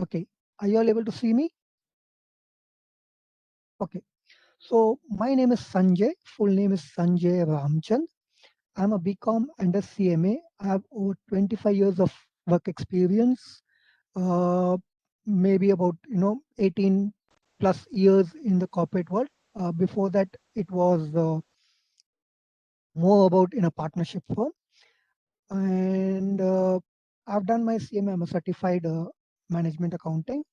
Okay. Are you all able to see me? Okay. So my name is Sanjay. Full name is Sanjay Ramchand. I'm a BCom and a CMA. I have over 25 years of work experience. Uh, Maybe about 18 plus years in the corporate world. Before that, it was more about in a partnership firm. And I've done my CMA. I'm a certified management accounting,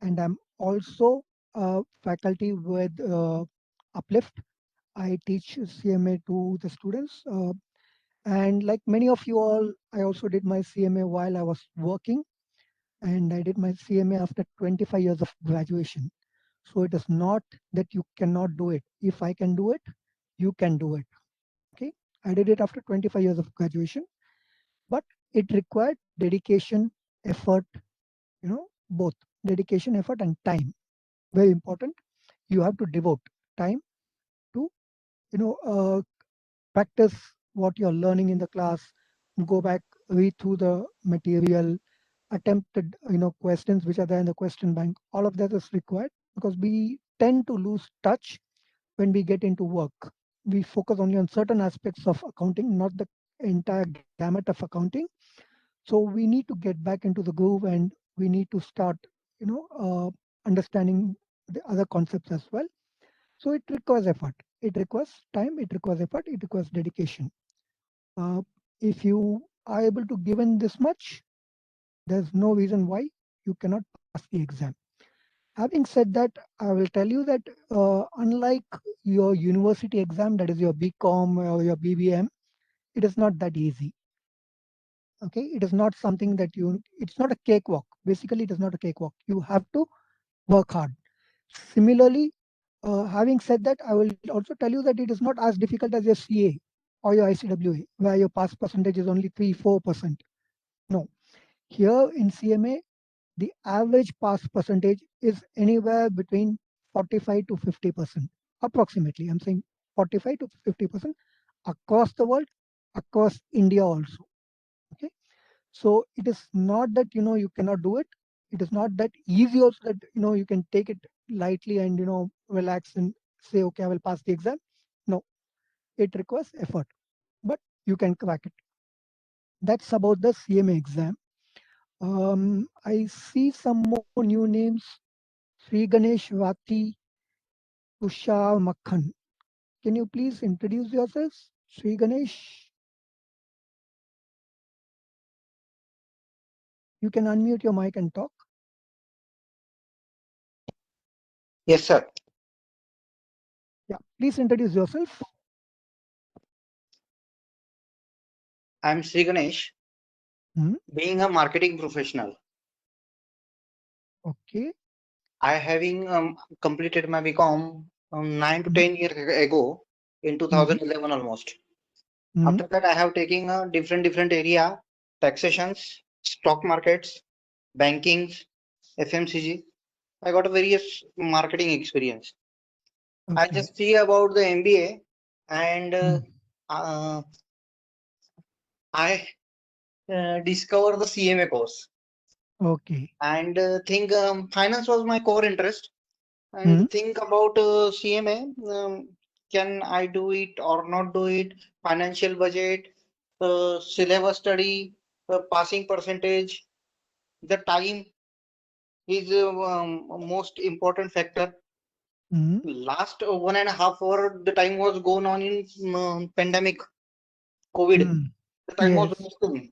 and I'm also faculty with Uplift. I teach CMA to the students. And like many of you all, I also did my CMA while I was working, and I did my CMA after 25 years of graduation. So it is not that you cannot do it. If I can do it, you can do it. Okay. I did it after 25 years of graduation, but it required dedication, effort, both dedication, effort, and time. Very important. You have to devote time to, you know, uh, practice what you're learning in the class, go back, read through the material, attempted questions which are there in the question bank. All of that is required because we tend to lose touch when we get into work. We focus only on certain aspects of accounting, not the entire gamut of accounting. So we need to get back into the groove, and we need to start you know uh, understanding the other concepts as well. So it requires effort, it requires time, it requires effort, it requires dedication. uh, if you are able to give in this much, there's no reason why you cannot pass the exam. Having said that, I will tell you that unlike your university exam, that is your BCom or your BBM, it is not that easy. Okay, it is not something that it's not a cakewalk. Basically, it is not a cakewalk. You have to work hard. Similarly, having said that, I will also tell you that it is not as difficult as your CA or your ICWA, where your pass percentage is only 3-4%. No, here in CMA, the average pass percentage is anywhere between 45 to 50%, approximately. I'm saying 45 to 50% across the world, across India also. Okay, so it is not that you cannot do it. It is not that easy also that you can take it lightly and relax and say, okay, I will pass the exam. No, it requires effort, but you can crack it. That's about the CMA exam. I see some more new names. Sri Ganesh Vati, Tushar Makhan. Can you please introduce yourselves? Sri Ganesh, you can unmute your mic and talk. Yes, sir. Yeah, please introduce yourself. I'm Sri Ganesh, Hmm. being a marketing professional. Okay. I having completed my BCom 9 to Hmm. 10 years ago in Hmm. 2011 almost. Hmm. After that, I have taken a different area, taxations, stock markets, banking, FMCG. I got a various marketing experience. I Okay. just see about the MBA and Hmm. uh, I discovered the CMA course Okay. and think finance was my core interest Hmm. and think about CMA. Can I do it or not do it? Financial budget, syllabus study, passing percentage, the time is most important factor. Hmm. Last 1.5 hour, the time was going on in pandemic, COVID. Hmm. The time was Yes. wasting.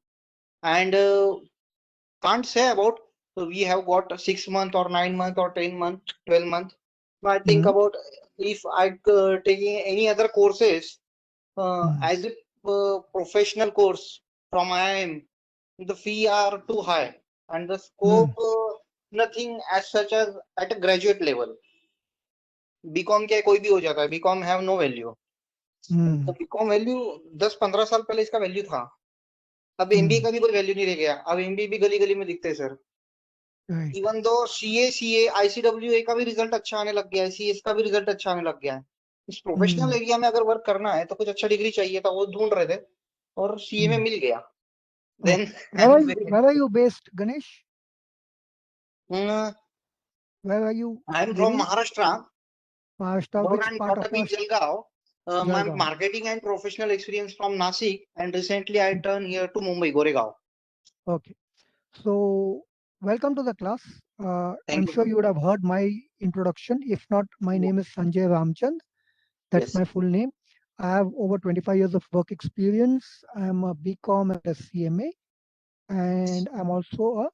And can't say about we have got 6 month or 9 month or 10 month, 12 month. I think Hmm. about if I taking any other courses Hmm. as a professional course from IIM, the fee are too high and the Hmm. scope nothing as such as at a graduate level. BCom क्या है, कोई भी हो जाता है, BCom have no value. Hmm. तो BCom value 10-15 साल पहले इसका वैल्यू था. अब एमबीए Hmm. का भी कोई वैल्यू नहीं रह गया. अब एमबीए भी गली गली में दिखते हैं sir. Right. Even though CA ICWA का भी रिजल्ट अच्छा आने लग गया है, सीएस का भी रिजल्ट अच्छा आने लग गया है. इस प्रोफेशनल Hmm. एरिया में अगर वर्क करना है तो कुछ अच्छा डिग्री चाहिए था, वो ढूंढ रहे थे और सीए में Hmm. मिल गया. Then Okay. I Where are am you? Very Where are you based, Ganesh? Mm, Where are you I'm from living? Maharashtra, Maharashtra, born which and part brought of up in Maharashtra? Jalgaon. My Jalgaon. marketing and professional experience from Nasik, and recently I turned here to Mumbai, Goregaon. Okay. So, welcome to the class. I'm Thank you, sure sir. you would have heard my introduction. If not, my name is Sanjay Ramchand. That's Yes. my full name. I have over 25 years of work experience. I'm a BCom and a CMA, and I'm also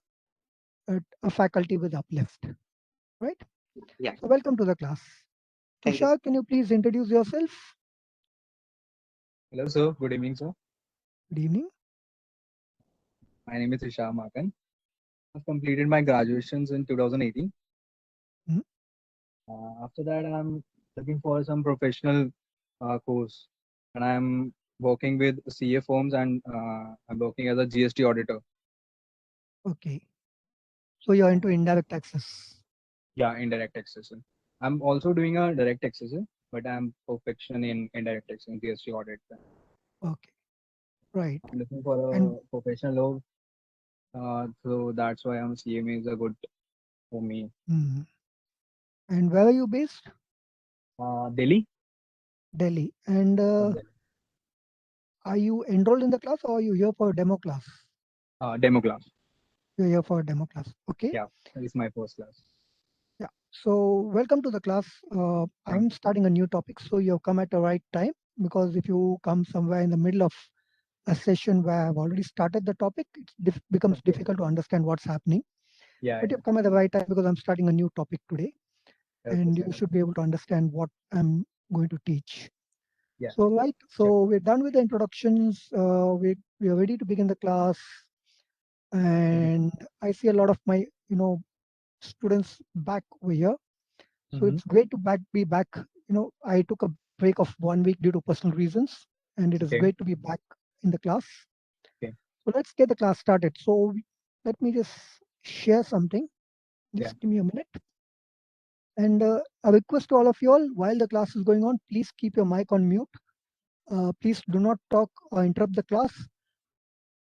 a faculty with Uplift. Right? Yeah. So, welcome to the class. Thank you, sir. Tushar, can you please introduce yourself? Hello, sir. Good evening, sir. Good evening. My name is Isha Makan. I've completed my graduations in 2018. Mhm. After that, I'm looking for some professional course, and I'm working with CA firms, and I'm working as a GST auditor. Okay. So, you're into indirect taxes. Yeah, indirect taxation. I'm also doing a direct taxation, but I'm perfection in indirect taxation, GST audit. Okay. Right. I'm looking for And a professional role, so that's why I'm CMA is a good for me. mm, and where are you based? Delhi. Delhi. And are you enrolled in the class or are you here for a demo class? Demo class. You're here for a demo class. Okay. Yeah, it's my first class. Yeah. So welcome to the class. Thank I'm starting a new topic, so you've come at the right time because if you come somewhere in the middle of a session where I've already started the topic, it becomes Okay. difficult to understand what's happening. Yeah, But yeah. you've come at the right time because I'm starting a new topic today, Okay, and sir. you should be able to understand what I'm going to teach. Yeah, So right, sure. so we're done with the introductions. We are ready to begin the class, Mm-hmm. and I see a lot of my students back over here. So Mm-hmm. it's great to be back. I took a break of 1 week due to personal reasons, and it is Okay, great to be back in the class. okay. So let's get the class started. So let me just share something. Yeah, Just give me a minute. And a request to all of you all, while the class is going on, please keep your mic on mute. Please do not talk or interrupt the class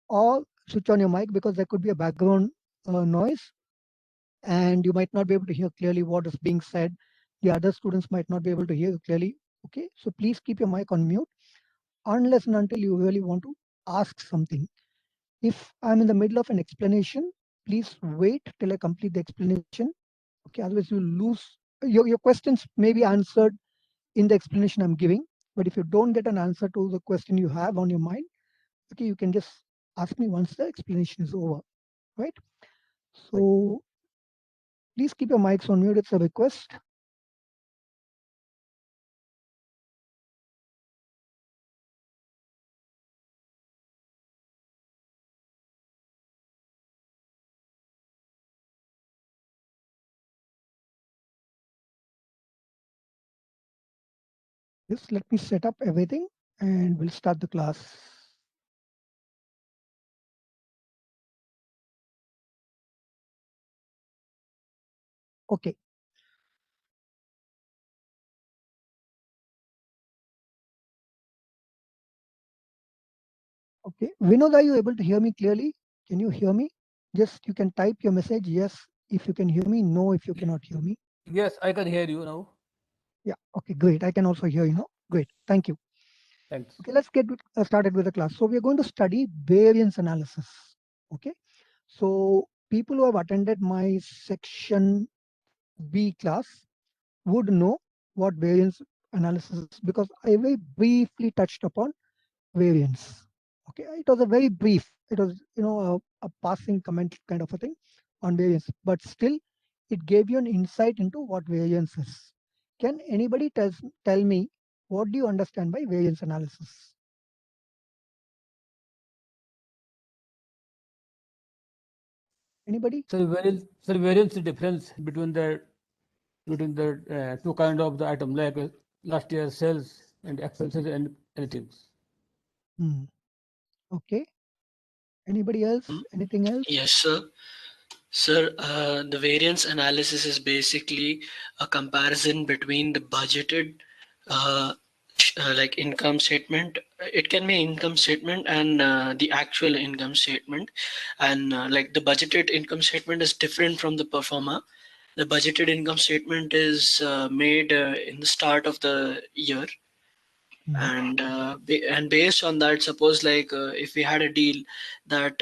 or switch on your mic because there could be a background noise and you might not be able to hear clearly what is being said. The other students might not be able to hear you clearly. Okay, so please keep your mic on mute unless and until you really want to ask something. If I'm in the middle of an explanation, please wait till I complete the explanation. Okay, otherwise you lose your questions may be answered in the explanation I'm giving. But if you don't get an answer to the question you have on your mind, okay, you can just ask me once the explanation is over, right? right. So please keep your mics on mute. It's a request. Just let me set up everything and we'll start the class. Okay. Okay. Vinod, are you able to hear me clearly? Can you hear me? Just you can type your message yes if you can hear me, no if you cannot hear me. Yes, I can hear you now. Yeah. Okay, great. I can also hear you now. Great. Thank you. Thanks. Okay, let's get started with the class. So we are going to study variance analysis. Okay. So people who have attended my section B class would know what variance analysis is because I very briefly touched upon variance. Okay, it was a very brief, it was a passing comment kind of a thing on variance, but still it gave you an insight into what variance is. Can anybody tell me what do you understand by variance analysis? Anybody? Variance is difference between the two kind of the item like last year sales and expenses and anything. Hmm. Okay. Anybody else? Anything else? Yes, sir. Sir, the variance analysis is basically a comparison between the budgeted uh, like income statement. It can be income statement and the actual income statement, and like the budgeted income statement is different from the performer. The budgeted income statement is made in the start of the year, and and based on that, suppose like if we had a deal that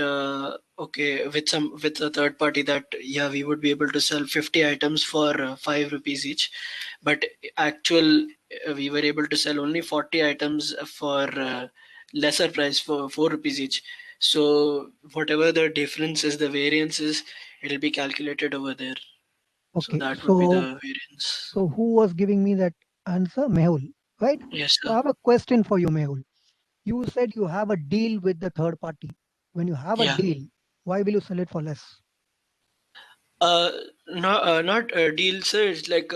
okay, with a third party, that yeah, we would be able to sell 50 items for 5 rupees each, but actual we were able to sell only 40 items for lesser price for 4 rupees each. So whatever the difference is, the variance is, it'll be calculated over there. So Okay, that would be the variance. so who was giving me that answer? Mehul, right? Yes, So sir. I have a question for you, Mehul. You said you have a deal with the third party. When you have a Yeah. deal, why will you sell it for less? Not deal, sir. It's like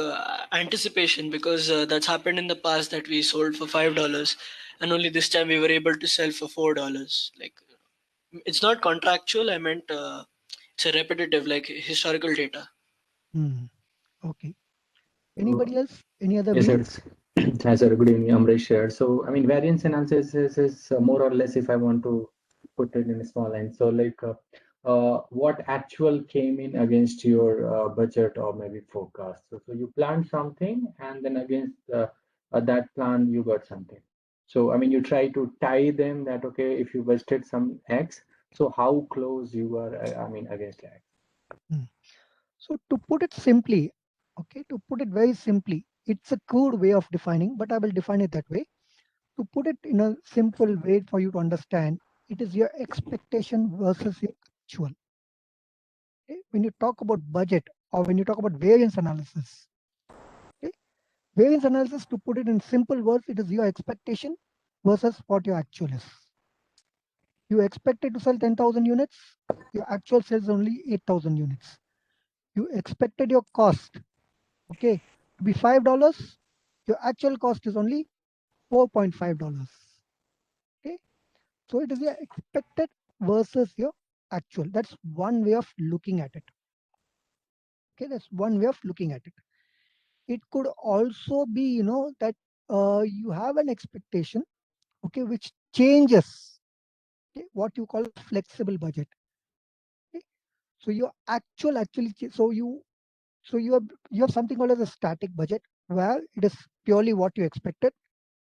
anticipation, because that's happened in the past that we sold for $5, and only this time we were able to sell for $4. Like it's not contractual. I meant it's a repetitive, like historical data. Okay. Anybody else? Any other Yes, view? sir. Hi, sir. Good evening. Amrish here. So, I mean, variance analysis is more or less, if I want to put it in a small line. So, like, what actual came in against your budget or maybe forecast? So you planned something, and then against that plan, you got something. So, I mean, you try to tie them that, okay, if you budgeted some X, so how close you are, I mean, against X. So to put it simply, okay, to put it very simply, it's a crude way of defining, but I will define it that way. To put it in a simple way for you to understand, it is your expectation versus your actual. Okay? When you talk about budget or when you talk about variance analysis, okay? Variance analysis, to put it in simple words, it is your expectation versus what your actual is. You expected to sell 10,000 units, your actual sales only 8,000 units. You expected your cost, okay, to be $5, your actual cost is only $4.5. Okay, so it is your expected versus your actual. That's one way of looking at it. Okay, that's one way of looking at it. It could also be, that you have an expectation, okay, which changes, okay, what you call flexible budget. Okay, so your actual actually, you have something called as a static budget where it is purely what you expected,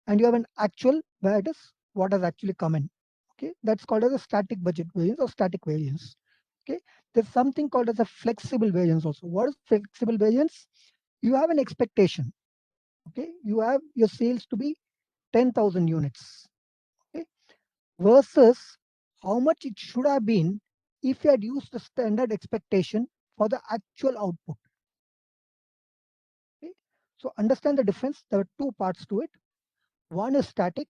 and you have an actual where it is what has actually come in. Okay, that's called as a static budget variance or static variance. Okay, there's something called as a flexible variance also. What is flexible variance? You have an expectation. Okay, you have your sales to be 10,000 units. Okay, versus how much it should have been if you had used the standard expectation for the actual output. Okay, so understand the difference. There are two parts to it. One is static,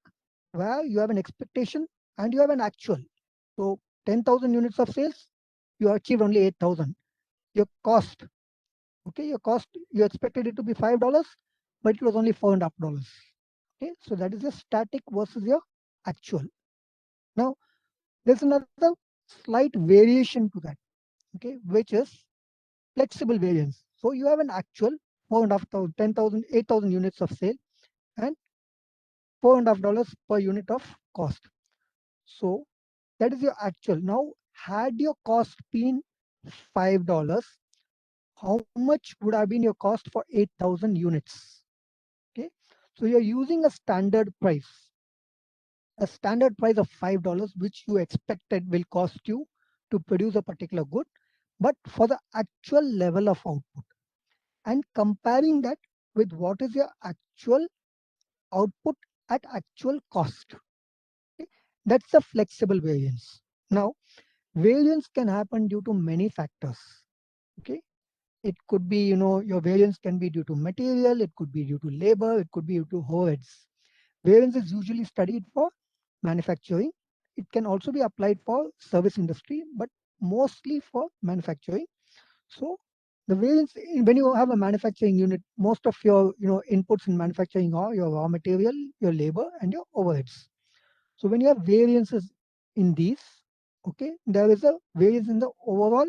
where you have an expectation and you have an actual. So 10,000 units of sales, you achieved only 8,000. Your cost, okay, your cost, you expected it to be $5, but it was only $4.5. Okay, so that is a static versus your actual. Now, there's another slight variation to that, okay, which is flexible variance. So you have an actual 4.5 10,000, 8,000 units of sale and $4.5 per unit of cost. So that is your actual. Now, had your cost been $5, how much would have been your cost for 8,000 units? Okay, so you're using a standard price of $5, which you expected will cost you to produce a particular good, but for the actual level of output, and comparing that with what is your actual output at actual cost. Okay? That's a flexible variance. Now, variance can happen due to many factors. Okay, it could be, your variance can be due to material, it could be due to labor, it could be due to overheads. Variance is usually studied for manufacturing. It can also be applied for service industry, but mostly for manufacturing. So the variance, when you have a manufacturing unit, most of your inputs in manufacturing are your raw material, your labor, and your overheads. So when you have variances in these, okay, there is a variance in the overall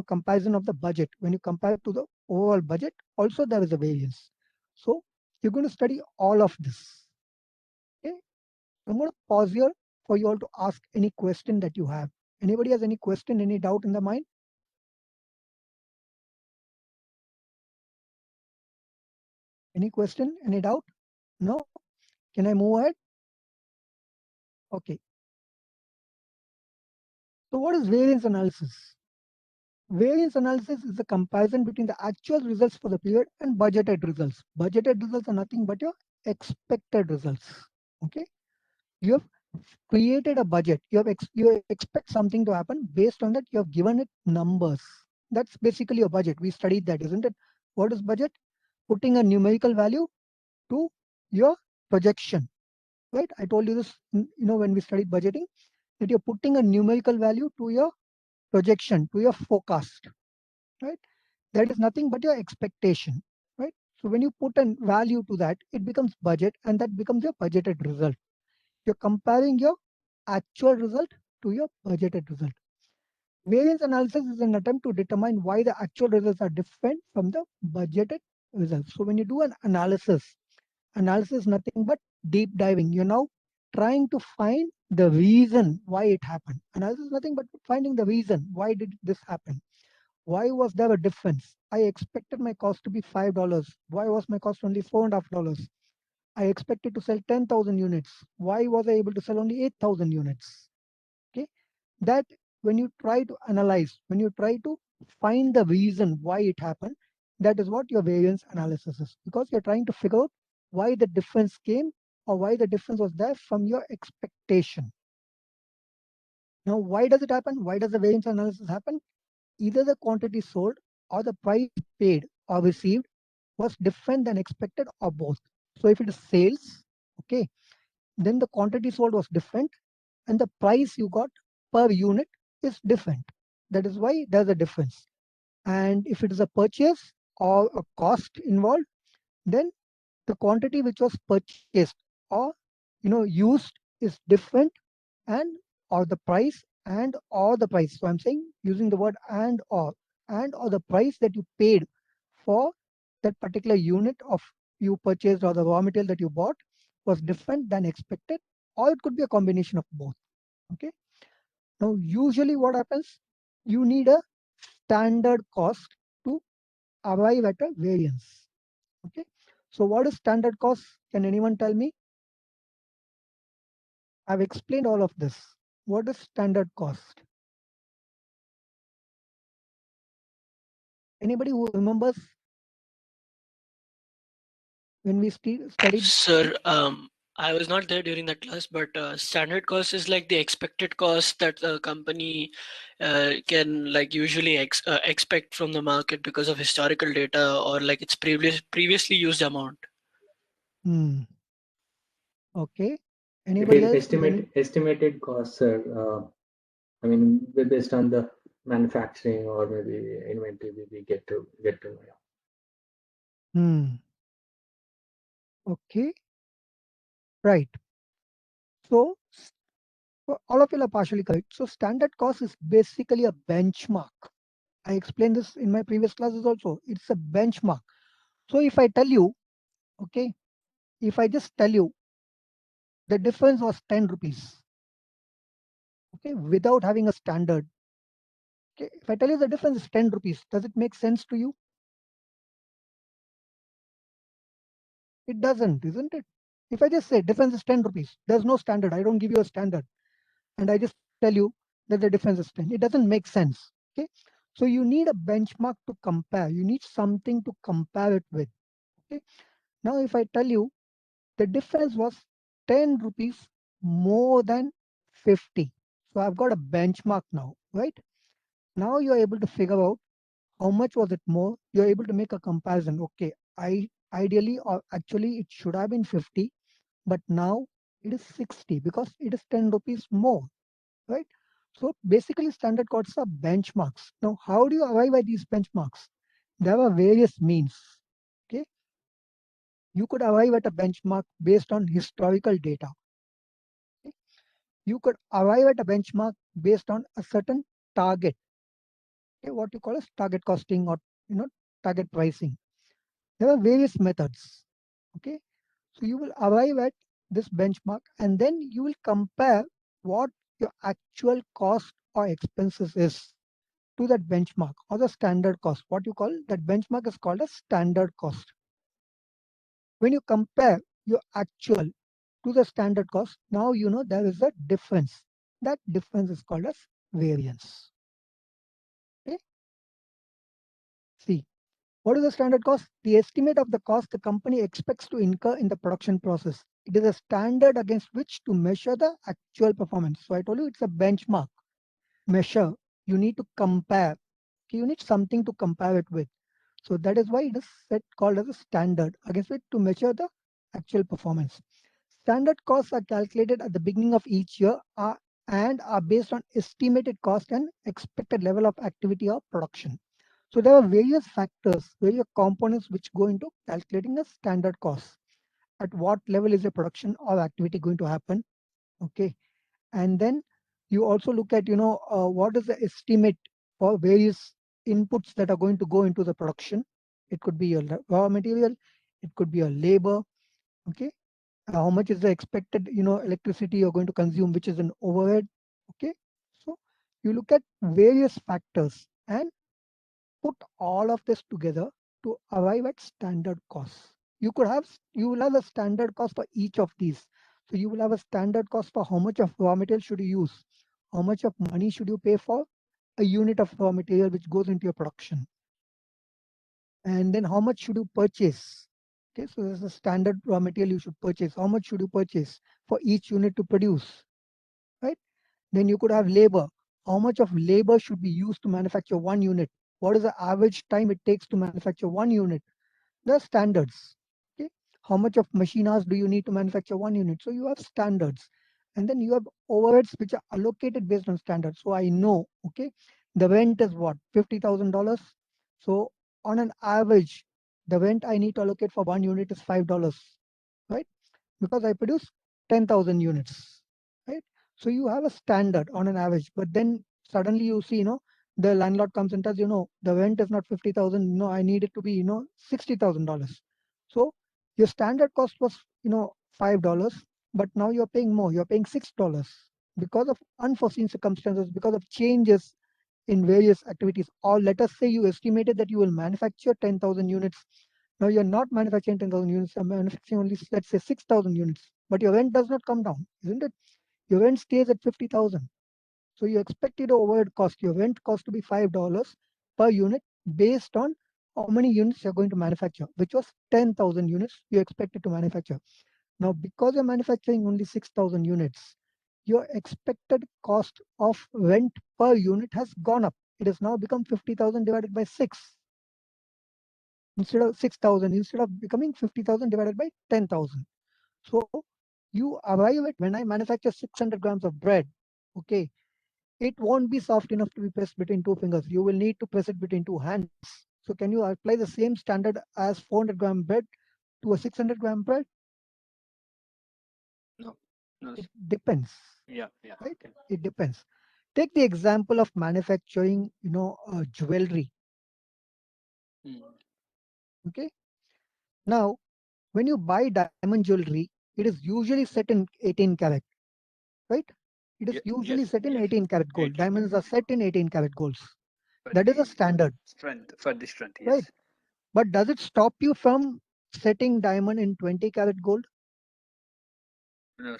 comparison of the budget. When you compare it to the overall budget, also there is a variance. So you're going to study all of this. I'm going to pause here for you all to ask any question that you have. Anybody has any question, any doubt in the mind? Any question, any doubt? No? Can I move ahead? Okay. So what is variance analysis? Variance analysis is the comparison between the actual results for the period and budgeted results. Budgeted results are nothing but your expected results. Okay. You have created a budget. You expect something to happen. Based on that, you have given it numbers. That's basically your budget. We studied that, isn't it? What is budget? Putting a numerical value to your projection, right? I told you this, when we studied budgeting, that you're putting a numerical value to your projection, to your forecast, right? That is nothing but your expectation, right? So when you put a value to that, it becomes budget, and that becomes your budgeted result. You're comparing your actual result to your budgeted result. Variance analysis is an attempt to determine why the actual results are different from the budgeted results. So when you do an analysis is nothing but deep diving. You're now trying to find the reason why it happened. Analysis is nothing but finding the reason. Why did this happen? Why was there a difference? I expected my cost to be $5. Why was my cost only $4.50? I expected to sell 10,000 units. Why was I able to sell only 8,000 units? Okay, that when you try to analyze, when you try to find the reason why it happened, that is what your variance analysis is, because you're trying to figure out why the difference came or why the difference was there from your expectation. Now, why does it happen? Why does the variance analysis happen? Either the quantity sold or the price paid or received was different than expected, or both. So if it is sales, okay, then the quantity sold was different and the price you got per unit is different. That is why there's a difference. And if it is a purchase or a cost involved, then the quantity which was purchased or used is different, and or the price and or the price. So I'm saying, using the word and or the price that you paid for that particular unit of you purchased or the raw material that you bought was different than expected, or it could be a combination of both. Okay. Now, usually what happens, you need a standard cost to arrive at a variance. Okay. So what is standard cost? Can anyone tell me? I've explained all of this. What is standard cost? Anybody who remembers when we studied? Sir, I was not there during that class, but standard cost is like the expected cost that the company can like usually expect from the market because of historical data or like its previously used amount. Okay. It Anybody is else? estimated cost, sir. I mean, based on the manufacturing or maybe inventory, we get to know. Okay. Right. So all of you are partially correct. So standard cost is basically a benchmark. I explained this in my previous classes also. It's a benchmark. So if I tell you, okay, if I just tell you the difference was 10 rupees, okay, without having a standard. Okay, if I tell you the difference is 10 rupees, does it make sense to you? It doesn't, isn't it? If I just say difference is 10 rupees, there's no standard. I don't give you a standard. And I just tell you that the difference is 10. It doesn't make sense. Okay. So you need a benchmark to compare. You need something to compare it with. Okay. Now, if I tell you the difference was 10 rupees more than 50. So I've got a benchmark now, right? Now you're able to figure out how much was it more. You're able to make a comparison. Okay, ideally or actually it should have been 50, but now it is 60 because it is 10 rupees more, right? So basically standard costs are benchmarks. Now, how do you arrive at these benchmarks? There are various means. Okay, you could arrive at a benchmark based on historical data. Okay? You could arrive at a benchmark based on a certain target. Okay, what you call as target costing or target pricing. There are various methods. Okay, so you will arrive at this benchmark, and then you will compare what your actual cost or expenses is to that benchmark or the standard cost. What you call that benchmark is called a standard cost. When you compare your actual to the standard cost, now you know there is a difference. That difference is called as variance. Okay. See, what is the standard cost? The estimate of the cost the company expects to incur in the production process. It is a standard against which to measure the actual performance. So I told you it's a benchmark measure. You need to compare. Okay, you need something to compare it with. So that is why it is called as a standard against which to measure the actual performance. Standard costs are calculated at the beginning of each year and are based on estimated cost and expected level of activity or production. So there are various factors, various components which go into calculating a standard cost. At what level is the production or activity going to happen? Okay, and then you also look at what is the estimate for various inputs that are going to go into the production. It could be a raw material, it could be a labor. Okay, how much is the expected electricity you're going to consume, which is an overhead. Okay, so you look at various factors and put all of this together to arrive at standard costs. You will have a standard cost for each of these. So you will have a standard cost for how much of raw material should you use, how much of money should you pay for a unit of raw material which goes into your production, and then how much should you purchase. Okay, so there's a standard raw material you should purchase. How much should you purchase for each unit to produce, right? Then you could have labor. How much of labor should be used to manufacture one unit? What is the average time it takes to manufacture one unit? The standards. Okay, how much of machine hours do you need to manufacture one unit? So you have standards, and then you have overheads which are allocated based on standards. So I know, okay, the rent is what, $50,000. So on an average, the rent I need to allocate for one unit is $5, right? Because I produce 10,000 units, right? So you have a standard on an average, but then suddenly you see, the landlord comes and tells, the rent is not 50,000, I need it to be, $60,000. So your standard cost was, $5, but now you're paying more, you're paying $6 because of unforeseen circumstances, because of changes in various activities. Or let us say you estimated that you will manufacture 10,000 units. Now you're not manufacturing 10,000 units, you're manufacturing only, let's say, 6,000 units, but your rent does not come down, isn't it? Your rent stays at 50,000. So you expected your overhead cost, your rent cost to be $5 per unit based on how many units you're going to manufacture, which was 10,000 units you expected to manufacture. Now, because you're manufacturing only 6,000 units, your expected cost of rent per unit has gone up. It has now become 50,000 divided by 6. Instead of 6,000, instead of becoming 50,000 divided by 10,000. So you arrive at, when I manufacture 600 grams of bread, okay, it won't be soft enough to be pressed between two fingers. You will need to press it between two hands. So can you apply the same standard as 400 gram bread to a 600 gram bread? No. It depends. Yeah. Right? Okay. It depends. Take the example of manufacturing, jewelry. Okay. Now, when you buy diamond jewelry, it is usually set in 18 karat, right? It is usually set in 18 karat gold. 18 Diamonds are set in 18 karat golds. for That is a the standard, strength, for the strength, yes. right? But does it stop you from setting diamond in 20 karat gold? No,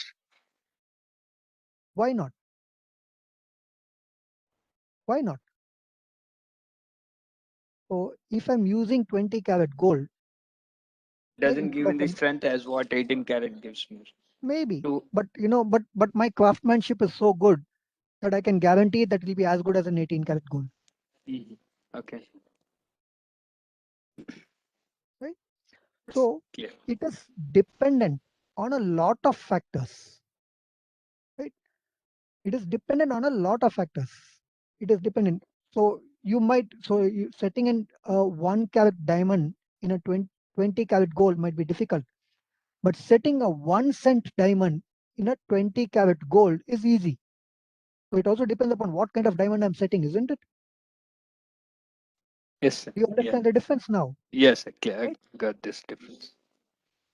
Why not? Why not? So if I'm using 20 karat gold, doesn't instead give of in the strength as what 18 karat gives me. maybe, To but but my craftsmanship is so good that I can guarantee that it will be as good as an 18 karat gold, okay, right? So clear. it is dependent on a lot of factors, right? It is dependent on a lot of factors. It is dependent. So setting in a 1 carat diamond in a 20 carat gold might be difficult, but setting a 1 cent diamond in a 20 carat gold is easy. So it also depends upon what kind of diamond I'm setting, isn't it? Yes, sir. Do you understand the difference now? Yes, sir. Clear. Right? I got this difference.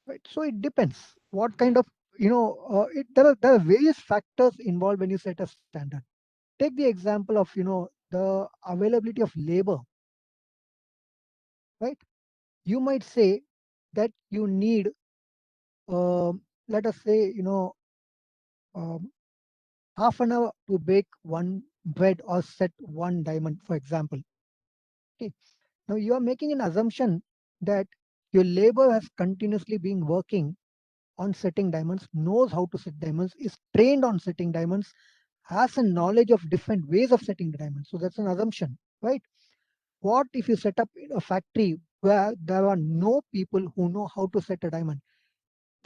Right. So it depends what kind of there are various factors involved when you set a standard. Take the example of, the availability of labor, right? You might say that you need, let us say, um, half an hour to bake one bread or set one diamond, for example. Okay. Now you are making an assumption that your labor has continuously been working on setting diamonds, knows how to set diamonds, is trained on setting diamonds, has a knowledge of different ways of setting the diamonds. So that's an assumption, right? What if you set up a factory where there are no people who know how to set a diamond?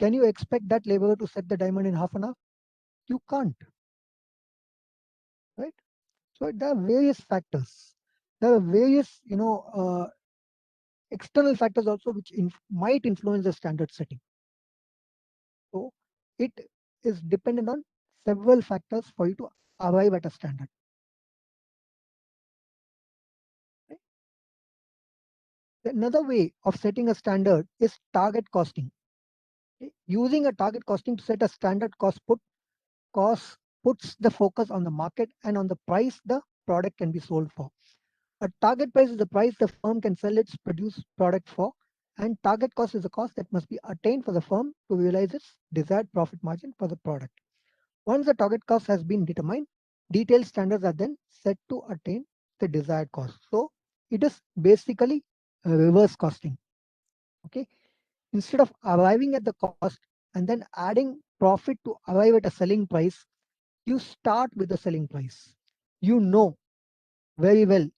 Can you expect that laborer to set the diamond in half an hour? You can't, right? So there are various factors. There are various, external factors also which might influence the standard setting. So it is dependent on several factors for you to arrive at a standard. Okay? Another way of setting a standard is target costing. Okay? Using a target costing to set a standard cost puts the focus on the market and on the price the product can be sold for. A target price is the price the firm can sell its produced product for, and target cost is the cost that must be attained for the firm to realize its desired profit margin for the product. Once the target cost has been determined, detailed standards are then set to attain the desired cost. So it is basically a reverse costing. Okay. Instead of arriving at the cost and then adding profit to arrive at a selling price, you start with the selling price. You know very well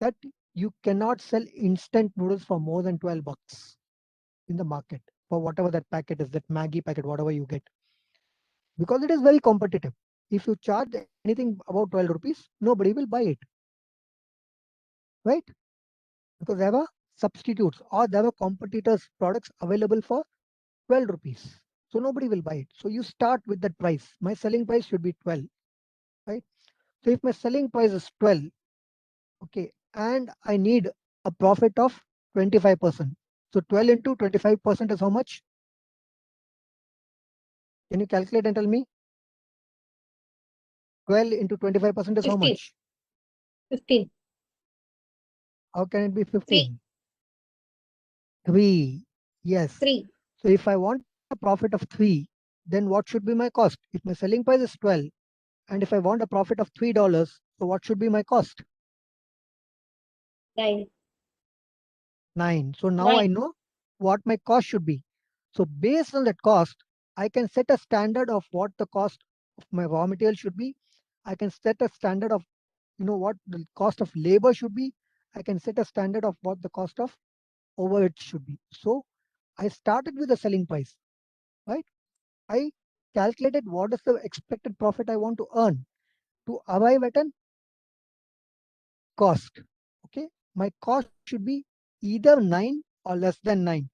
that you cannot sell instant noodles for more than 12 bucks in the market for whatever that packet is, that Maggie packet, whatever you get, because it is very competitive. If you charge anything about 12 rupees, nobody will buy it, right? Because there are substitutes or there are competitors' products available for 12 rupees. So nobody will buy it. So you start with that price. My selling price should be 12, right? So if my selling price is 12, okay, and I need a profit of 25%. So 12 into 25% is how much? Can you calculate and tell me? 12 into 25% is how 15. much? 15. How can it be 3. 15? 3. Yes. 3. So if I want a profit of 3, then what should be my cost? If my selling price is 12, and if I want a profit of $3, so what should be my cost? 9. 9. So now I 9. know what my cost should be. So based on that cost, I can set a standard of what the cost of my raw material should be. I can set a standard of, what the cost of labor should be. I can set a standard of what the cost of overhead should be. So I started with the selling price, right? I calculated what is the expected profit I want to earn to arrive at an cost. Okay, my cost should be either 9 or less than 9.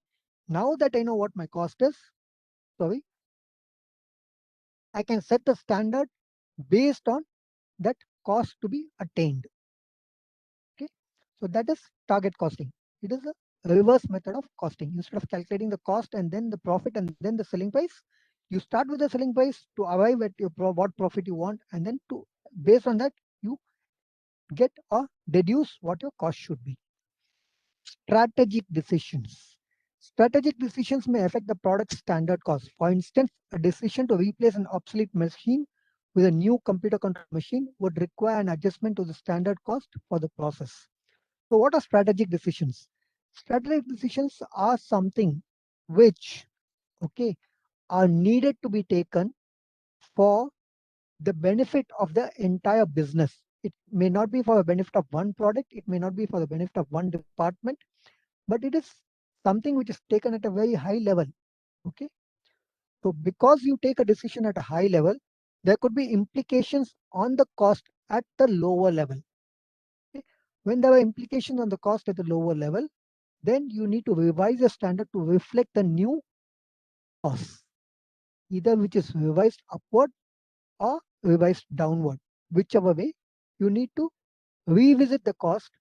Now that I know what my cost is, sorry, I can set the standard based on that cost to be attained. Okay, so that is target costing. It is a reverse method of costing. Instead of calculating the cost and then the profit and then the selling price, you start with the selling price to arrive at your what profit you want, and then to based on that you get or deduce what your cost should be. Strategic decisions. Strategic decisions may affect the product's standard cost. For instance, a decision to replace an obsolete machine with a new computer controlled machine would require an adjustment to the standard cost for the process. So what are strategic decisions? Strategic decisions are something which, okay, are needed to be taken for the benefit of the entire business. It may not be for the benefit of one product, it may not be for the benefit of one department, but it is something which is taken at a very high level. Okay. So because you take a decision at a high level, there could be implications on the cost at the lower level. Okay. When there are implications on the cost at the lower level, then you need to revise the standard to reflect the new cost, either which is revised upward or revised downward. Whichever way, you need to revisit the cost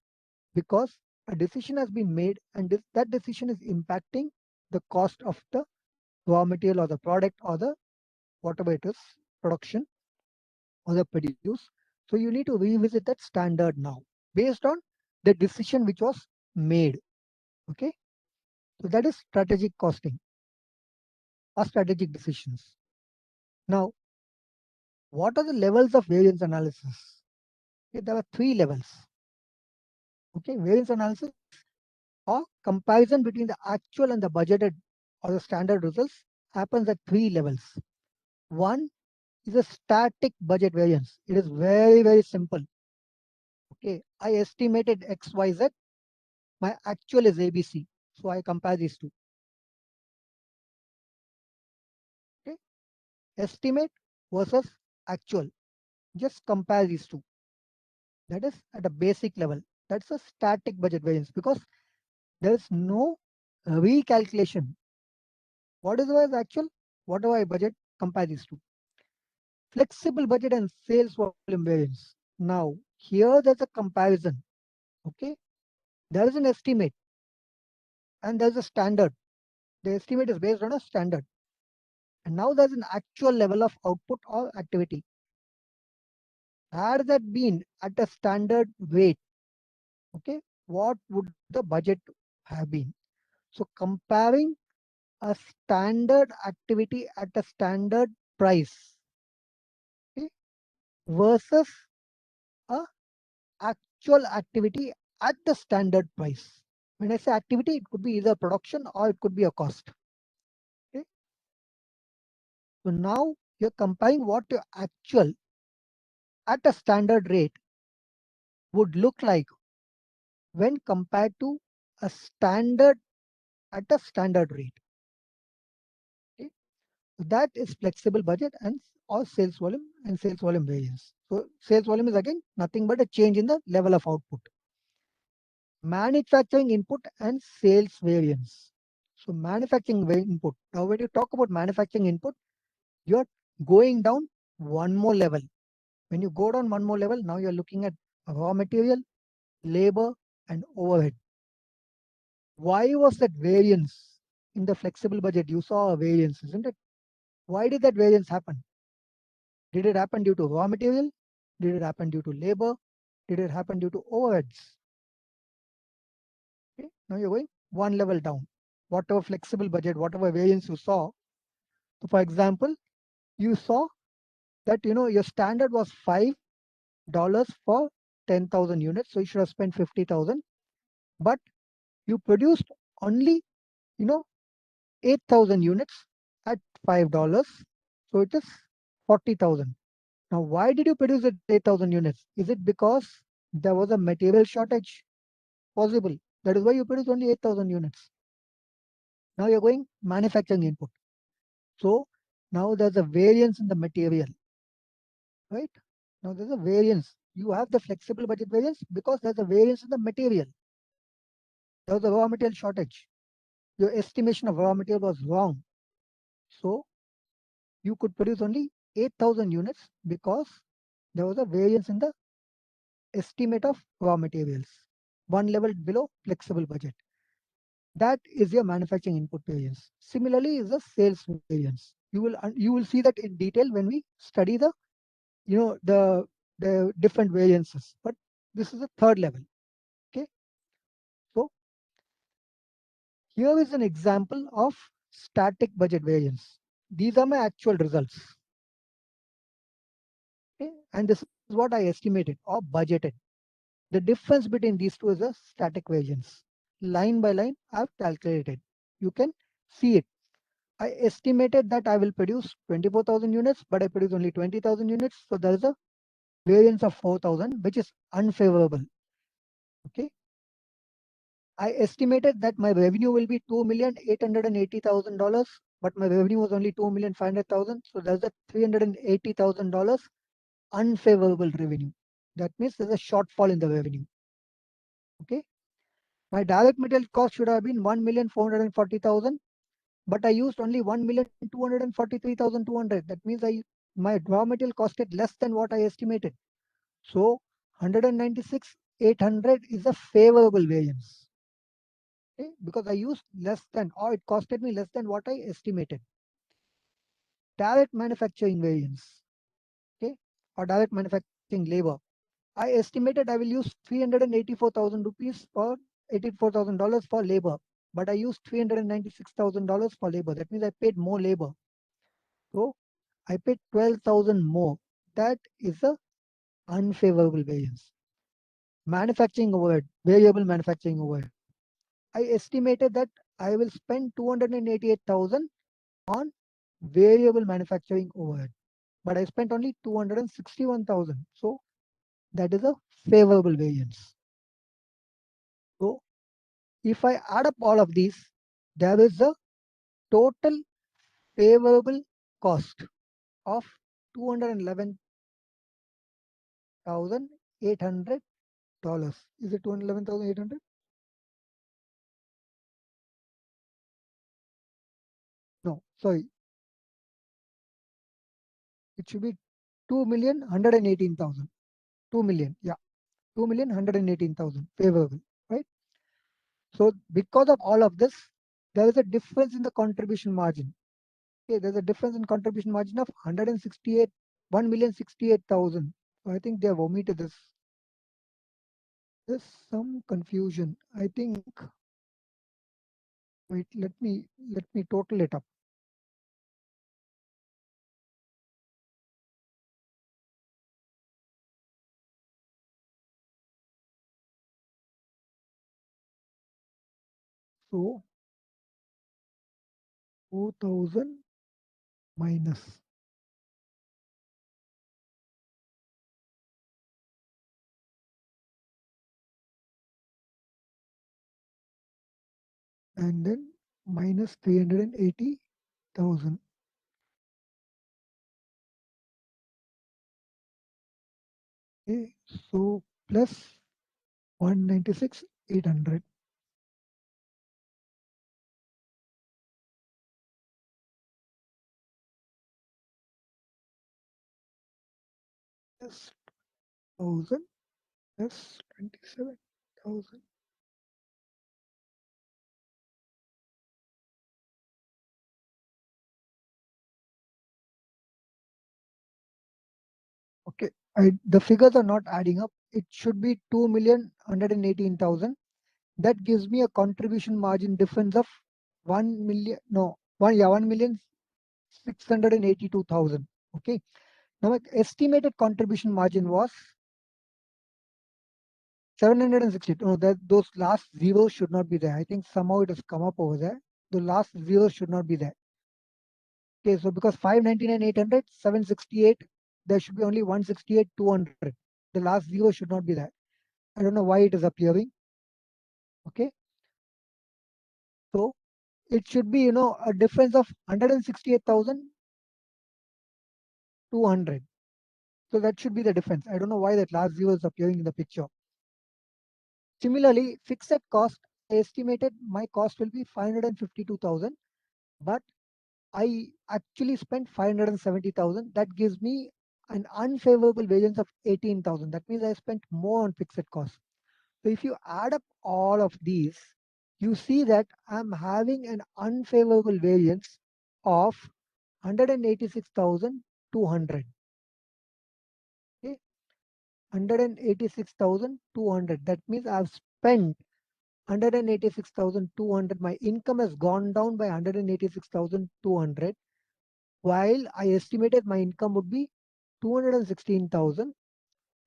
because a decision has been made and that decision is impacting the cost of the raw material or the product or the whatever it is, production or the produce. So you need to revisit that standard now based on the decision which was made. Okay. So that is strategic costing or strategic decisions. Now, what are the levels of variance analysis? Okay, there are 3 levels. Okay, variance analysis or comparison between the actual and the budgeted or the standard results happens at 3 levels. One is a static budget variance. It is very, very simple. Okay, I estimated XYZ, my actual is ABC. So I compare these two. Okay, estimate versus actual. Just compare these two. That is at a basic level. That's a static budget variance because there is no recalculation. Whatever is actual, whatever I budget, compare these two. Flexible budget and sales volume variance. Now, here there's a comparison. Okay, there is an estimate and there's a standard. The estimate is based on a standard. And now there's an actual level of output or activity. Had that been at a standard rate, okay, what would the budget have been? So comparing a standard activity at a standard price, okay, versus a actual activity at the standard price. When I say activity, it could be either production or it could be a cost. Okay. So now you're comparing what your actual at a standard rate would look like when compared to a standard at a standard rate. Okay. So that is flexible budget and or sales volume and sales volume variance. So sales volume is again nothing but a change in the level of output. Manufacturing input and sales variance. So manufacturing input. Now when you talk about manufacturing input, you're going down one more level. When you go down one more level, now you're looking at raw material, labor, and overhead. Why was that variance in the flexible budget? You saw a variance, isn't it? Why did that variance happen? Did it happen due to raw material? Did it happen due to labor? Did it happen due to overheads? Okay. Now you're going one level down. Whatever flexible budget, whatever variance you saw. So for example, you saw that your standard was $5 for 10,000 units. So you should have spent 50,000. But you produced only 8,000 units at $5. So it is 40,000. Now, why did you produce at 8,000 units? Is it because there was a material shortage? Possible. That is why you produce only 8,000 units. Now you're going manufacturing input. So now there's a variance in the material, right? Now there's a variance. You have the flexible budget variance because there's a variance in the material. There was a raw material shortage. Your estimation of raw material was wrong. So you could produce only 8,000 units because there was a variance in the estimate of raw materials. One level below flexible budget. That is your manufacturing input variance. Similarly, is the sales variance. You will see that in detail when we study the the different variances. But this is the third level. Okay. So here is an example of static budget variance. These are my actual results. Okay, and this is what I estimated or budgeted. The difference between these two is a static variance. Line by line, I've calculated. You can see it. I estimated that I will produce 24,000 units, but I produce only 20,000 units. So there is a variance of 4,000, which is unfavorable. Okay. I estimated that my revenue will be $2,880,000, but my revenue was only $2,500,000. So there's a $380,000 unfavorable revenue. That means there's a shortfall in the revenue. Okay. My direct material cost should have been 1,440,000, but I used only 1,243,200. That means my raw material costed less than what I estimated. So 196,800 is a favorable variance. Okay, because I used less than, or it costed me less than what I estimated. direct manufacturing variance, okay, or direct manufacturing labor. I estimated I will use 384,000 rupees for $84,000 for labor, but I used $396,000 for labor. That means I paid more labor. So I paid 12,000 more. That is a unfavorable variance. Manufacturing overhead, variable manufacturing overhead. I estimated that I will spend 288,000 on variable manufacturing overhead, but I spent only 261,000. So that is a favorable variance. So if I add up all of these, there is a total favorable cost of $211,800. Is it 211,800? No, sorry. It should be 2,118,000. 2 million, yeah. 2,118,000 favorable, right? So because of all of this, there is a difference in the contribution margin. Okay, there's a difference in contribution margin of 1,068,000. So I think they have omitted this. There's some confusion. I think. Wait, let me total it up. So 4,000 minus and then minus 380,000. Okay, so plus 196,800. Plus 1,000 plus 27,000. Okay, the figures are not adding up. It should be 2,118,000. That gives me a contribution margin difference of 1 million. No, 1,682,000. Okay. Now my estimated contribution margin was 760. No, those last zeros should not be there. I think somehow it has come up over there. The last zeros should not be there. Okay, so because 599,800, 768, there should be only 168,200. The last zero should not be there. I don't know why it is appearing. Okay. So it should be, a difference of 168,200. So that should be the difference. I don't know why that last zero is appearing in the picture. Similarly, fixed cost, I estimated my cost will be 552,000, but I actually spent 570,000. That gives me an unfavorable variance of 18,000. That means I spent more on fixed costs. So if you add up all of these, you see that I'm having an unfavorable variance of 186,200. Okay, 186,200. That means I've spent 186,200. My income has gone down by 186,200, while I estimated my income would be 216,000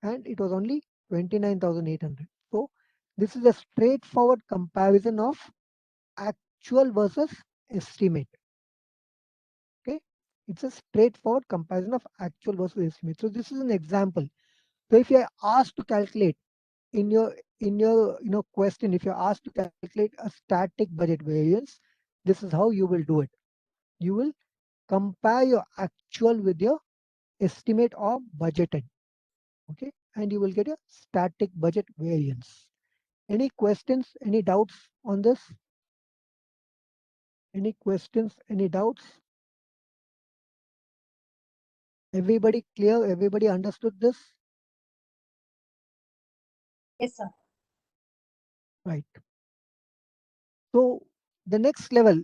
and it was only 29,800. So this is a straightforward comparison of actual versus estimate. Okay, it's a straightforward comparison of actual versus estimate. So this is an example. So if you are asked to calculate in your question, if you're asked to calculate a static budget variance, this is how you will do it. You will compare your actual with your estimate or budgeted. Okay, and you will get a static budget variance. Any questions, any doubts on this? Any questions, any doubts? Everybody clear? Everybody understood this? Yes, sir. Right. So the next level,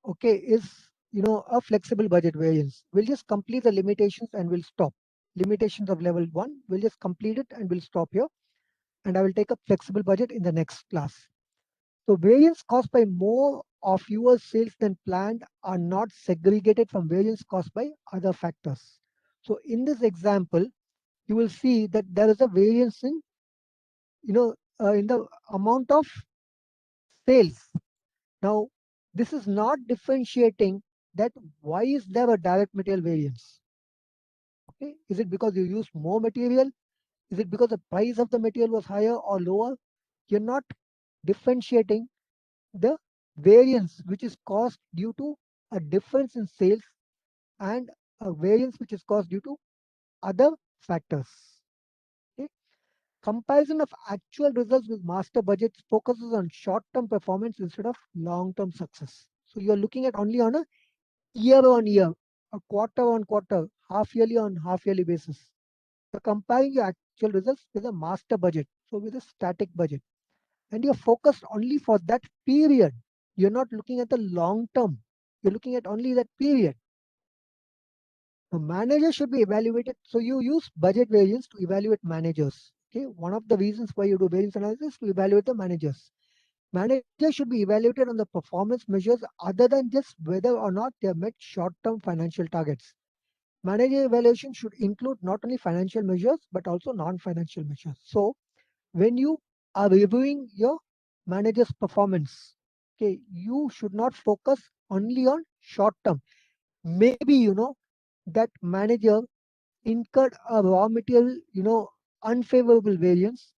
okay, is a flexible budget variance. We'll just complete the limitations and we'll stop. Limitations of level 1, we'll just complete it and we'll stop here. And I will take up flexible budget in the next class. So variance caused by more or fewer sales than planned are not segregated from variance caused by other factors. So in this example, you will see that there is a variance in, in the amount of sales. Now, this is not differentiating that why is there a direct material variance? Okay, is it because you used more material? Is it because the price of the material was higher or lower? You're not differentiating the variance which is caused due to a difference in sales and a variance which is caused due to other factors. Okay. Comparison of actual results with master budgets focuses on short-term performance instead of long-term success. So you're looking at only on a year-on-year, a quarter-on-quarter, half-yearly on half-yearly basis. You're comparing your actual results with a master budget, so with a static budget. And you're focused only for that period. You're not looking at the long term. You're looking at only that period. A manager should be evaluated. So you use budget variance to evaluate managers. Okay, one of the reasons why you do variance analysis is to evaluate the managers. Managers should be evaluated on the performance measures other than just whether or not they have met short-term financial targets. Manager evaluation should include not only financial measures but also non-financial measures. So when you are reviewing your manager's performance, okay, you should not focus only on short term. Maybe that manager incurred a raw material unfavorable variance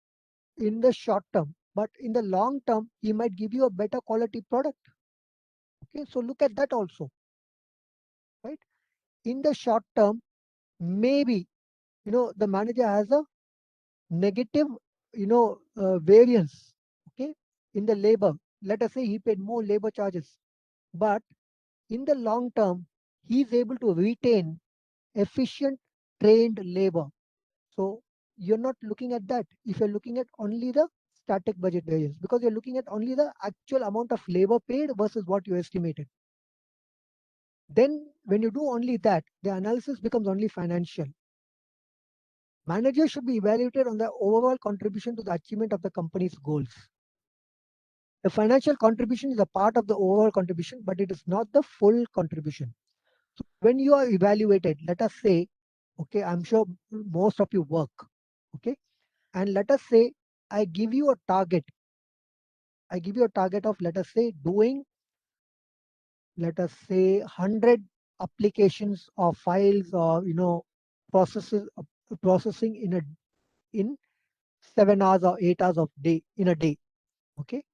in the short term, but in the long term he might give you a better quality product. Okay, so look at that also, right? In the short term, maybe the manager has a negative variance, okay, in the labor. Let us say he paid more labor charges, but in the long term he is able to retain efficient trained labor. So you're not looking at that if you're looking at only the static budget variance, because you're looking at only the actual amount of labor paid versus what you estimated. Then when you do only that, the analysis becomes only financial. Managers should be evaluated on the overall contribution to the achievement of the company's goals. The financial contribution is a part of the overall contribution, but it is not the full contribution. So when you are evaluated, let us say, okay, I'm sure most of you work, okay, and let us say I give you a target. I give you a target of, let us say, doing, let us say, 100 applications or files or processing in 7 hours or 8 hours of day in a day, okay,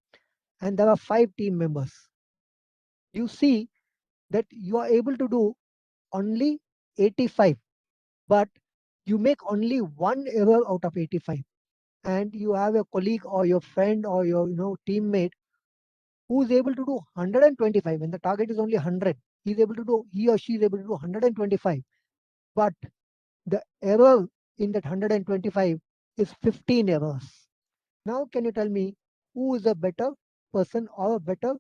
and there are 5 team members. You see that you are able to do only 85, but you make only one error out of 85, and you have a colleague or your friend or your teammate who is able to do 125 when the target is only 100. He or she is able to do 125, but the error in that 125 is 15 errors. Now can you tell me who is a better person or a better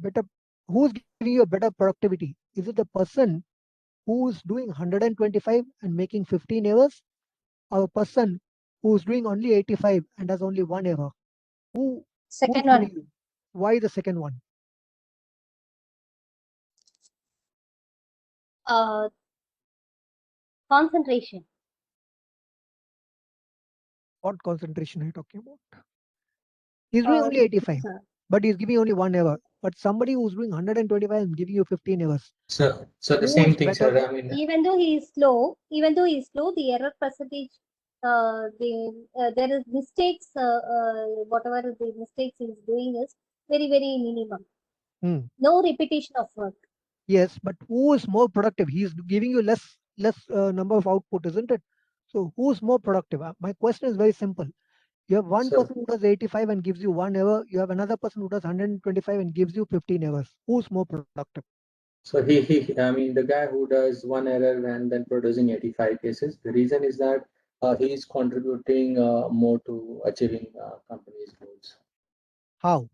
better, who's giving you a better productivity? Is it the person who's doing 125 and making 15 errors, or a person who's doing only 85 and has only one error? Who's Second giving one. you? Why the second one? Concentration. What concentration are you talking about? He's doing only 85, Sir. but he's giving only one error. But somebody who's doing 125 and giving you 15 errors. So the Who same is thing, better? sir. I mean, Even though he is slow, the error percentage, there is mistakes. Whatever the mistakes he is doing is very very minimum. No repetition of work. Yes, but who is more productive? He's giving you less number of output, isn't it? So who's more productive? My question is very simple. You have one person who does 85 and gives you one error. You have another person who does 125 and gives you 15 errors. Who's more productive? So I mean, the guy who does one error and then producing 85 cases, the reason is that he is contributing more to achieving company's goals. How?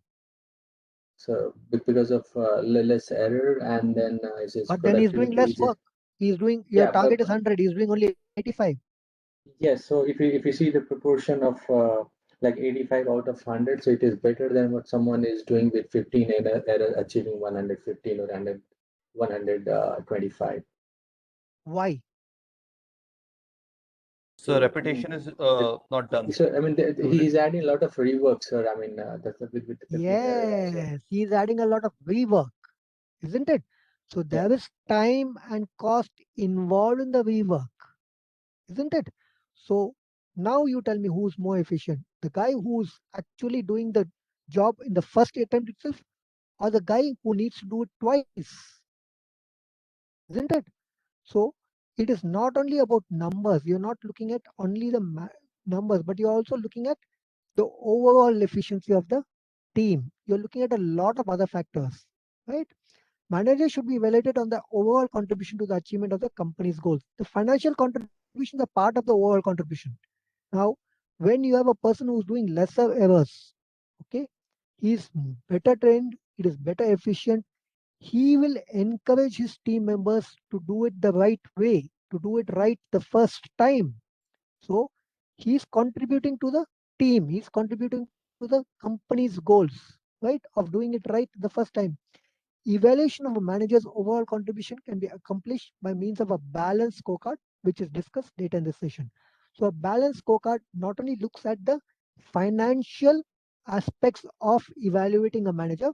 because of less error, and then his But then he's doing productivity less is. work. He's doing, your Yeah, target is 100, he's doing only 85. yes. So if you see the proportion of like 85 out of 100, so it is better than what someone is doing with 15 and achieving 115 or 125. Why? So repetition is not done. So I mean, he is adding a lot of rework, sir. I mean, that's with the 15 error. So, Yes, he's adding a lot of rework, isn't it? So yeah. there is time and cost involved in the rework, isn't it? So now you tell me who's more efficient, the guy who's actually doing the job in the first attempt itself, or the guy who needs to do it twice, isn't it? So it is not only about numbers. You're not looking at only the numbers, but you're also looking at the overall efficiency of the team. You're looking at a lot of other factors, right? Managers should be evaluated on the overall contribution to the achievement of the company's goals. The financial contribution is a part of the overall contribution. Now, when you have a person who's doing lesser errors, okay, he's better trained, it is better efficient. He will encourage his team members to do it the right way, to do it right the first time. So he's contributing to the team, he's contributing to the company's goals, right, of doing it right the first time. Evaluation of a manager's overall contribution can be accomplished by means of a balanced scorecard, which is discussed later in this session. So a balanced scorecard not only looks at the financial aspects of evaluating a manager,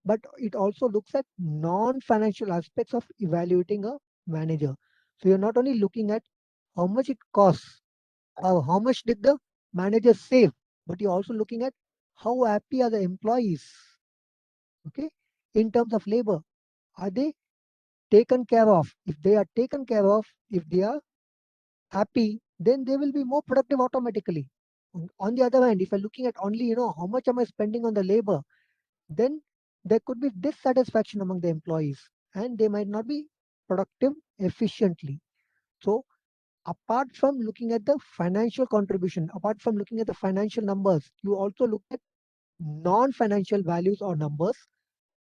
but it also looks at non-financial aspects of evaluating a manager. So you're not only looking at how much it costs or how much did the manager save, but you're also looking at how happy are the employees, okay, in terms of labor. Are they taken care of? If they are taken care of, if they are happy, then they will be more productive automatically. On the other hand, if you're looking at only, how much am I spending on the labor, then there could be dissatisfaction among the employees and they might not be productive efficiently. So apart from looking at the financial contribution, apart from looking at the financial numbers, you also look at non-financial values or numbers,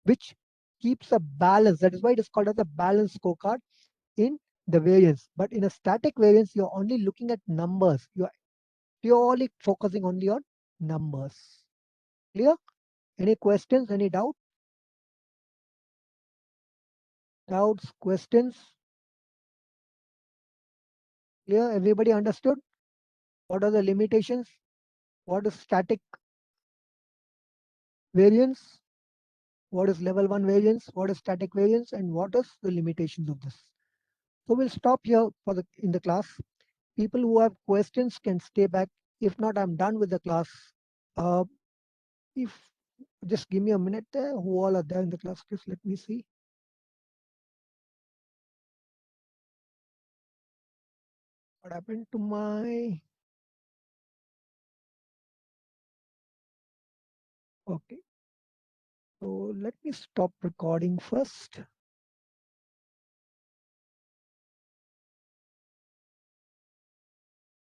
which keeps a balance. That is why it is called as a balanced scorecard in the variance. But in a static variance, you're only looking at numbers. You're purely focusing only on numbers. Clear? Any questions? Any doubt? Doubts? Questions? Clear? Everybody understood? What are the limitations? What is static variance? What is level 1 variance? What is static variance? And what is the limitations of this? So we'll stop here in the class. People who have questions can stay back. If not, I'm done with the class. If just give me a minute there. Who all are there in the class? Just let me see. What happened to my... Okay. So let me stop recording first.